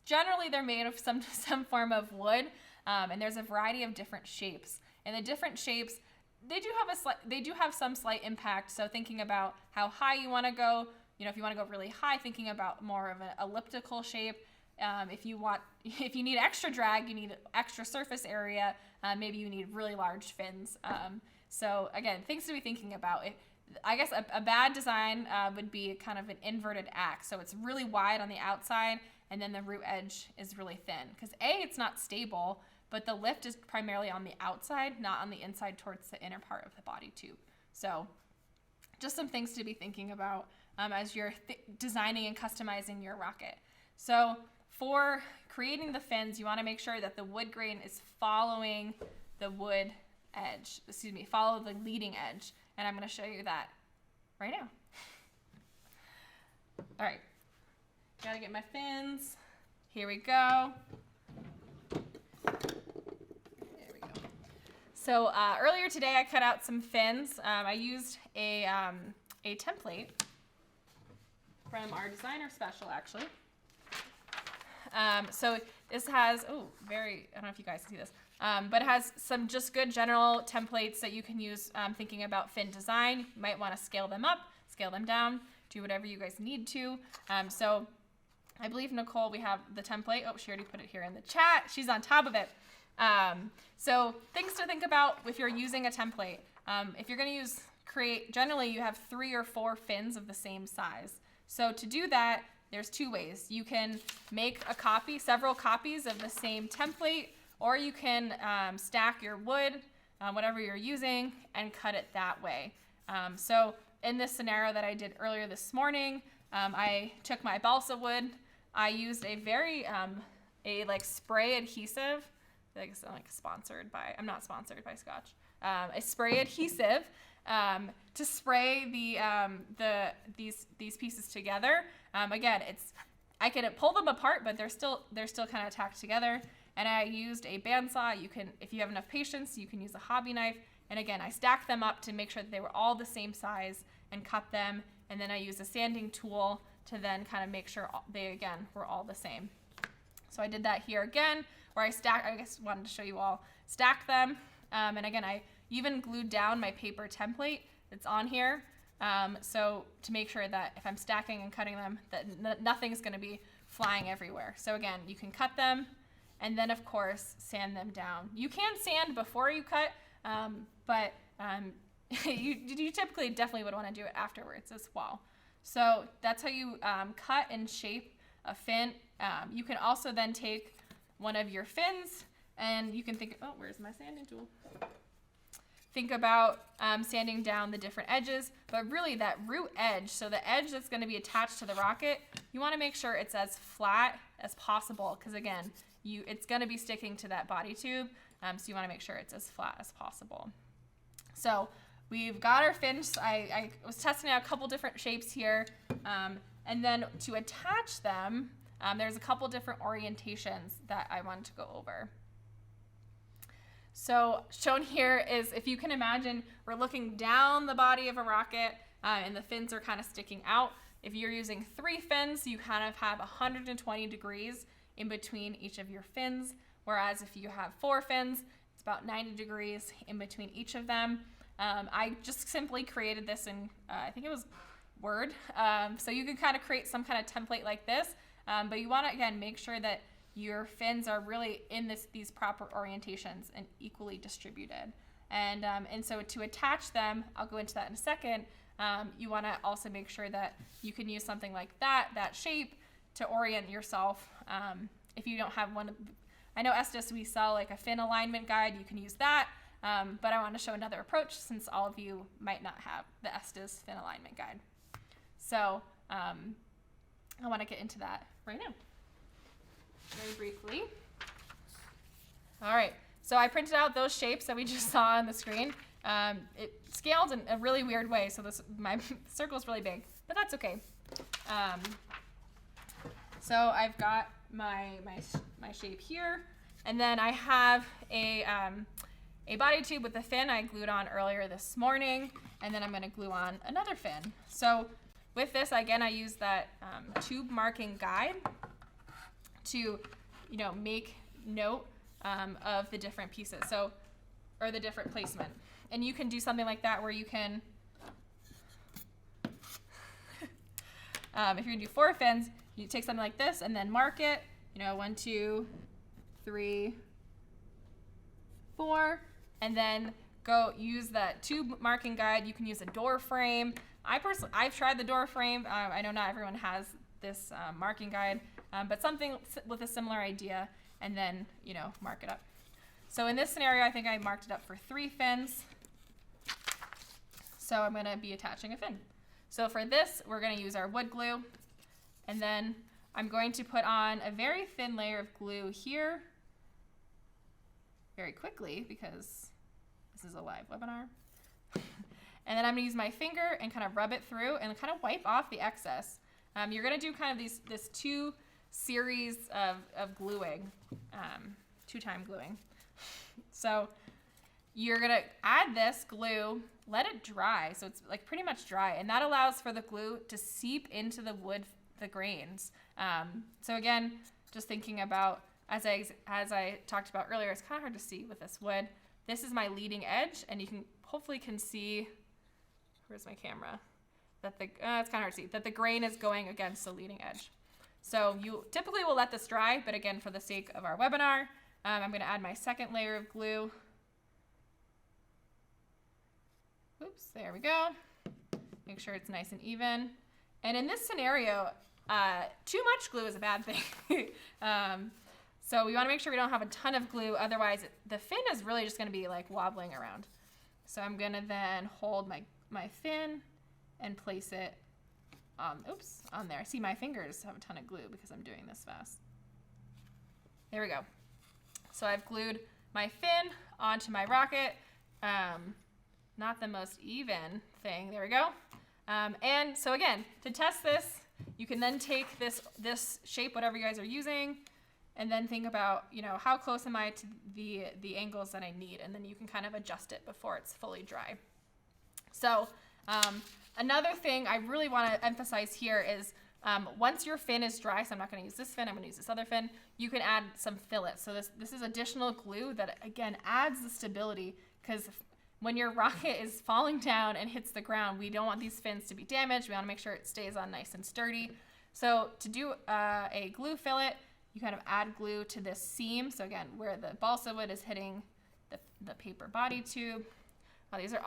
Generally they're made of some form of wood, and there's a variety of different shapes. And the different shapes, they do have some slight impact. So thinking about how high you want to go. If you want to go really high, thinking about more of an elliptical shape. If you need extra drag, you need extra surface area. Maybe you need really large fins. So again, things to be thinking about. I guess a bad design would be kind of an inverted axe. So it's really wide on the outside, and then the root edge is really thin. Because it's not stable, but the lift is primarily on the outside, not on the inside towards the inner part of the body tube. So just some things to be thinking about as you're designing and customizing your rocket. So for creating the fins, you want to make sure that the wood grain is following the follow the leading edge. And I'm going to show you that right now. All right, gotta get my fins Here we go. There we go. So earlier today, I cut out some fins. I used a template from our designer special, actually. So this has, I don't know if you guys can see this, but it has some just good general templates that you can use thinking about fin design. You might want to scale them up, scale them down, do whatever you guys need to. So I believe, Nicole, we have the template. Oh, she already put it here in the chat. She's on top of it. So things to think about if you're using a template. If you're going to generally you have 3 or 4 fins of the same size. So to do that, there's 2 ways. You can make several copies of the same template, or you can stack your wood, whatever you're using, and cut it that way. So in this scenario that I did earlier this morning, I took my balsa wood. I used a very spray adhesive. I'm I'm not sponsored by Scotch. A spray adhesive to spray these pieces together. Again, I can pull them apart, but they're still kind of tacked together. And I used a bandsaw. You can, if you have enough patience, you can use a hobby knife. And again, I stacked them up to make sure that they were all the same size and cut them. And then I used a sanding tool to then kind of make sure they, again, were all the same. So I did that here again, where I wanted to show you all, stack them. And again, I even glued down my paper template that's on here. So to make sure that if I'm stacking and cutting them, that nothing's gonna be flying everywhere. So again, you can cut them and then of course, sand them down. You can sand before you cut, but you typically definitely would wanna do it afterwards as well. So that's how you cut and shape a fin. You can also then take one of your fins and you can think, where's my sanding tool? Think about sanding down the different edges, but really that root edge, so the edge that's going to be attached to the rocket, you want to make sure it's as flat as possible because again, it's going to be sticking to that body tube, so you want to make sure it's as flat as possible. So we've got our fins. I was testing out a couple different shapes here, and then to attach them, there's a couple different orientations that I wanted to go over. So shown here is, if you can imagine, we're looking down the body of a rocket and the fins are kind of sticking out. If you're using 3 fins, you kind of have 120 degrees in between each of your fins. Whereas if you have 4 fins, it's about 90 degrees in between each of them. I just simply created this in, I think it was Word. So you can kind of create some kind of template like this, but you want to, again, make sure that your fins are really in these proper orientations and equally distributed. And so to attach them, I'll go into that in a second, you want to also make sure that you can use something like that shape to orient yourself. If you don't have one, I know Estes, we sell like a fin alignment guide, you can use that, but I want to show another approach since all of you might not have the Estes fin alignment guide. So I want to get into that right now. Very briefly. All right, so I printed out those shapes that we just saw on the screen. It scaled in a really weird way, so my circle is really big, but that's okay. So I've got my shape here, and then I have a body tube with a fin I glued on earlier this morning, and then I'm going to glue on another fin. So with this, again, I use that tube marking guide to, make note of the different pieces, or the different placement. And you can do something like that where you can, if you're gonna do 4 fins, you take something like this and then mark it, 1, 2, 3, 4, and then go use that tube marking guide. You can use a door frame. I've tried the door frame. I know not everyone has this marking guide, but something with a similar idea, and then, mark it up. So in this scenario, I think I marked it up for 3 fins. So I'm gonna be attaching a fin. So for this, we're gonna use our wood glue, and then I'm going to put on a very thin layer of glue here very quickly because this is a live webinar. And then I'm gonna use my finger and kind of rub it through and kind of wipe off the excess. You're gonna do kind of this 2 series of gluing, 2-time gluing. So you're gonna add this glue, let it dry, so it's like pretty much dry, and that allows for the glue to seep into the wood, the grains. So again, just thinking about, as I talked about earlier, it's kind of hard to see with this wood. This is my leading edge, and you can hopefully can see, where's my camera? That the it's kind of hard to see, that the grain is going against the leading edge. So you typically will let this dry, but again, for the sake of our webinar, I'm gonna add my second layer of glue. Oops, there we go. Make sure it's nice and even. And in this scenario, too much glue is a bad thing. So we wanna make sure we don't have a ton of glue, otherwise the fin is really just gonna be like wobbling around. So I'm gonna then hold my fin and place it on there. See, my fingers have a ton of glue because I'm doing this fast. There we go. So I've glued my fin onto my rocket. Not the most even thing. There we go. And so again, to test this, you can then take this shape, whatever you guys are using, and then think about, you know, how close am I to the angles that I need, and then you can kind of adjust it before it's fully dry. So another thing I really want to emphasize here is once your fin is dry, so I'm not going to use this fin, I'm going to use this other fin, you can add some fillets. So this is additional glue that, again, adds the stability, because when your rocket is falling down and hits the ground, we don't want these fins to be damaged. We want to make sure it stays on nice and sturdy. So to do a glue fillet, you kind of add glue to this seam. So again, where the balsa wood is hitting the paper body tube. Oh, these are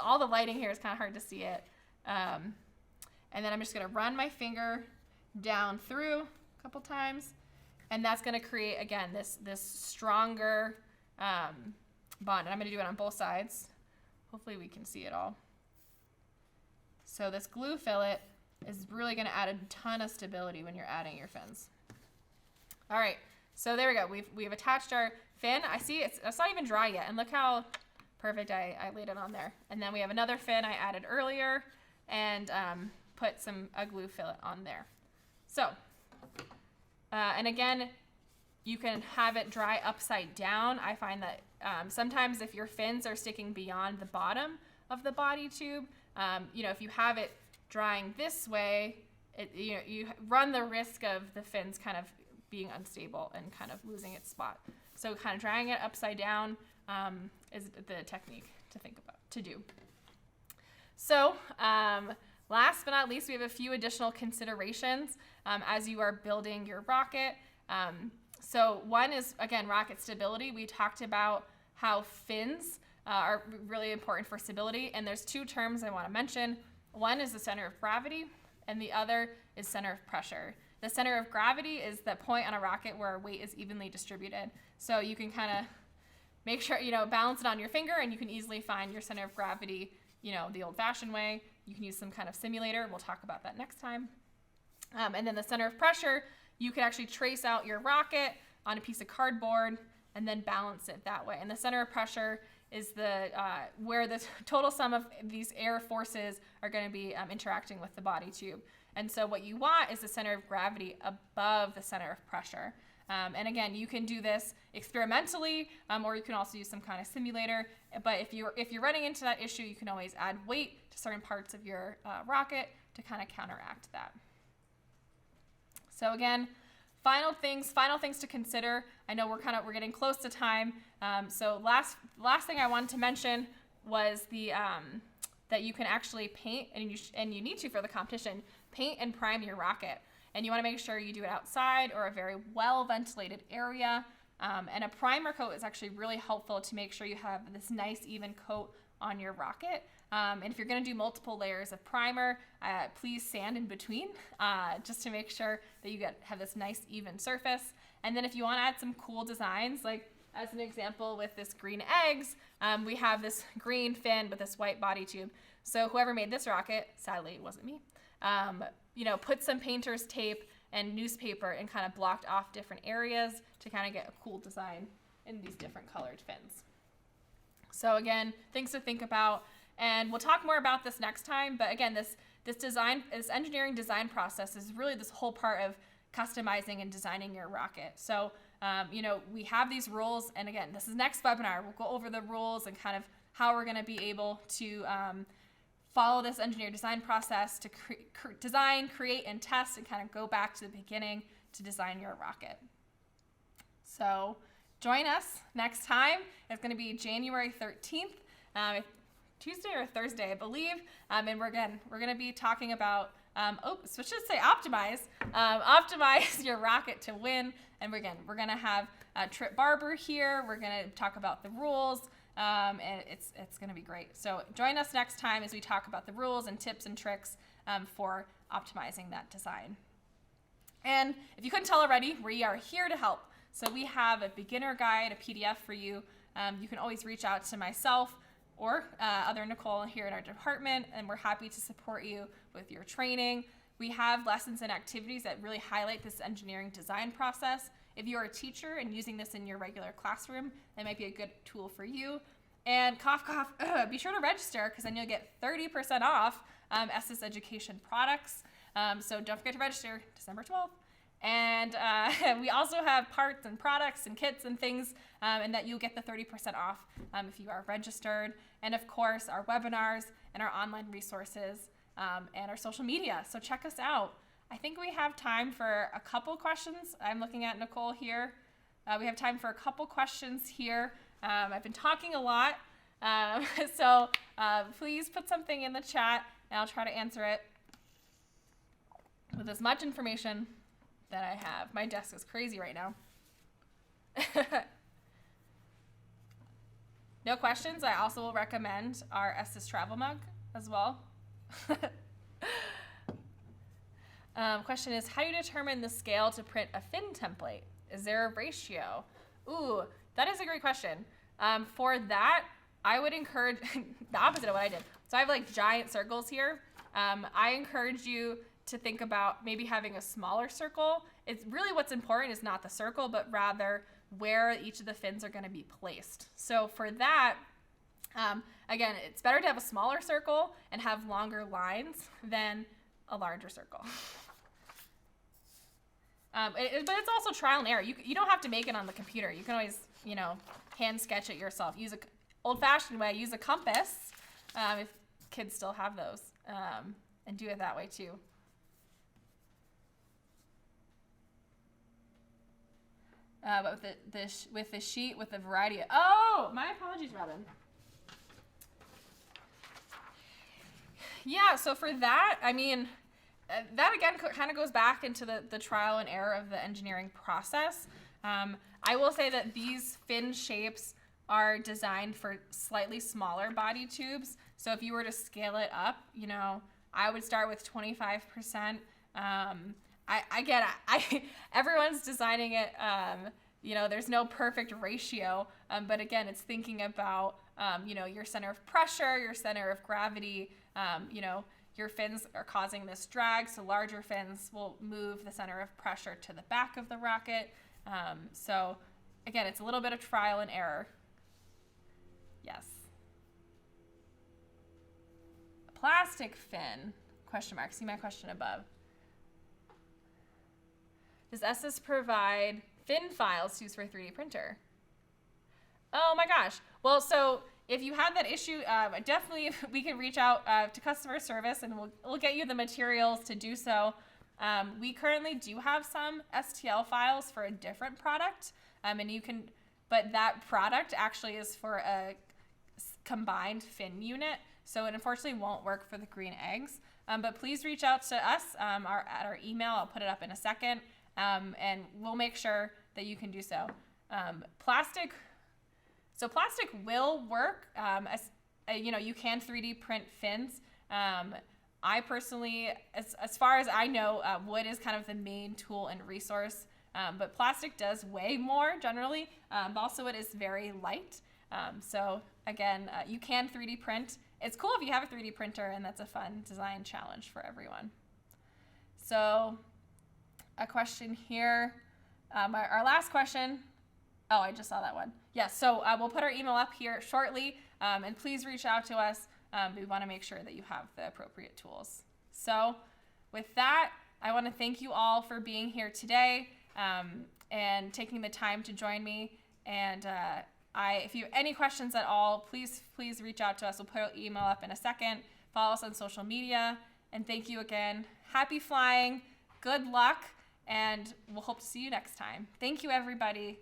all the lighting here is kind of hard to see it. And then I'm just going to run my finger down through a couple times, and that's going to create, again, this stronger bond. And I'm going to do it on both sides. Hopefully we can see it all. So this glue fillet is really going to add a ton of stability when you're adding your fins. All right, so there we go. We've attached our fin. I see it's not even dry yet, and look how perfect I laid it on there. And then we have another fin I added earlier, and put a glue fillet on there. So, and again, you can have it dry upside down. I find that sometimes if your fins are sticking beyond the bottom of the body tube, you know, if you have it drying this way, you run the risk of the fins kind of being unstable and kind of losing its spot. So kind of drying it upside down is the technique to think about, to do. So last but not least, we have a few additional considerations as you are building your rocket. So one is, again, rocket stability. We talked about how fins are really important for stability, and there's two terms I want to mention. One is the center of gravity, and the other is center of pressure. The center of gravity is the point on a rocket where weight is evenly distributed. So you can kind of make sure, you know, balance it on your finger, and you can easily find your center of gravity, you know, the old-fashioned way. You can use some kind of simulator. We'll talk about that next time. And then the center of pressure, you can actually trace out your rocket on a piece of cardboard and then balance it that way. And the center of pressure is where the total sum of these air forces are going to be interacting with the body tube. And so what you want is the center of gravity above the center of pressure. And again, you can do this experimentally, or you can also use some kind of simulator. But if you're running into that issue, you can always add weight to certain parts of your rocket to kind of counteract that. So again, final things to consider. I know we're getting close to time. So last thing I wanted to mention was that you can actually paint, and you need to for the competition, paint and prime your rocket. And you want to make sure you do it outside or a very well ventilated area. And a primer coat is actually really helpful to make sure you have this nice even coat on your rocket. And if you're going to do multiple layers of primer, please sand in between just to make sure that you have this nice even surface. And then if you want to add some cool designs, like as an example with this green eggs, we have this green fin with this white body tube. So whoever made this rocket, sadly it wasn't me, you know, put some painter's tape and newspaper and kind of blocked off different areas to kind of get a cool design in these different colored fins. So again, things to think about, and we'll talk more about this next time. But again, this engineering design process is really this whole part of, customizing and designing your rocket. So, we have these rules. And again, this is next webinar. We'll go over the rules and kind of how we're going to be able to follow this engineer design process to design, create, and test, and kind of go back to the beginning to design your rocket. So join us next time. It's going to be January 13th, Tuesday or Thursday, I believe. And we're going to be talking about, so I should say optimize your rocket to win. And we're going to have Trip Barber here. We're going to talk about the rules. And it's going to be great. So join us next time as we talk about the rules and tips and tricks for optimizing that design. And if you couldn't tell already, we are here to help. So we have a beginner guide, a PDF for you. You can always reach out to myself or other Nicole here in our department, and we're happy to support you with your training. We have lessons and activities that really highlight this engineering design process. If you're a teacher and using this in your regular classroom, that might be a good tool for you. And cough, cough, be sure to register because then you'll get 30% off Estes Education products. So don't forget to register December 12th. And we also have parts and products and kits and things, and that you'll get the 30% off if you are registered. And of course, our webinars and our online resources and our social media. So check us out. I think we have time for a couple questions. I'm looking at Nicole here. We have time for a couple questions here. I've been talking a lot, so please put something in the chat, and I'll try to answer it with as much information that I have. My desk is crazy right now. No questions. I also will recommend our Estes travel mug as well. Question is, how do you determine the scale to print a fin template? Is there a ratio? Ooh, that is a great question. For that, I would encourage the opposite of what I did. So I have like giant circles here. I encourage you to think about maybe having a smaller circle. It's really what's important is not the circle, but rather where each of the fins are going to be placed. So for that, again, it's better to have a smaller circle and have longer lines than a larger circle. But it's also trial and error. You don't have to make it on the computer. You can always, hand sketch it yourself. Use an old-fashioned way. Use a compass, if kids still have those, and do it that way too. But with the sheet with a variety of, my apologies, Robin. Yeah, so for that, I mean, that again kind of goes back into the trial and error of the engineering process. I will say that these fin shapes are designed for slightly smaller body tubes. So if you were to scale it up, I would start with 25%. I get it. Everyone's designing it. There's no perfect ratio, but again, it's thinking about your center of pressure, your center of gravity. Your fins are causing this drag, so larger fins will move the center of pressure to the back of the rocket. So again, it's a little bit of trial and error. Yes. A plastic fin? Question mark. See my question above. Does Estes provide fin files used for a 3D printer? Oh my gosh. Well, so if you have that issue, definitely we can reach out to customer service and we'll get you the materials to do so. We currently do have some STL files for a different product, but that product actually is for a combined fin unit, so it unfortunately won't work for the green eggs. But please reach out to us at our email. I'll put it up in a second, and we'll make sure that you can do so. Plastic will work. You can 3D print fins. I personally, as far as I know, wood is kind of the main tool and resource, but plastic does weigh more generally. Also, it is very light. So again, you can 3D print. It's cool if you have a 3D printer, and that's a fun design challenge for everyone. So a question here. Our last question. Oh, I just saw that one. Yes, so we'll put our email up here shortly, and please reach out to us. We want to make sure that you have the appropriate tools. So with that, I want to thank you all for being here today and taking the time to join me. And if you have any questions at all, please reach out to us. We'll put our email up in a second. Follow us on social media. And thank you again. Happy flying. Good luck. And we'll hope to see you next time. Thank you, everybody.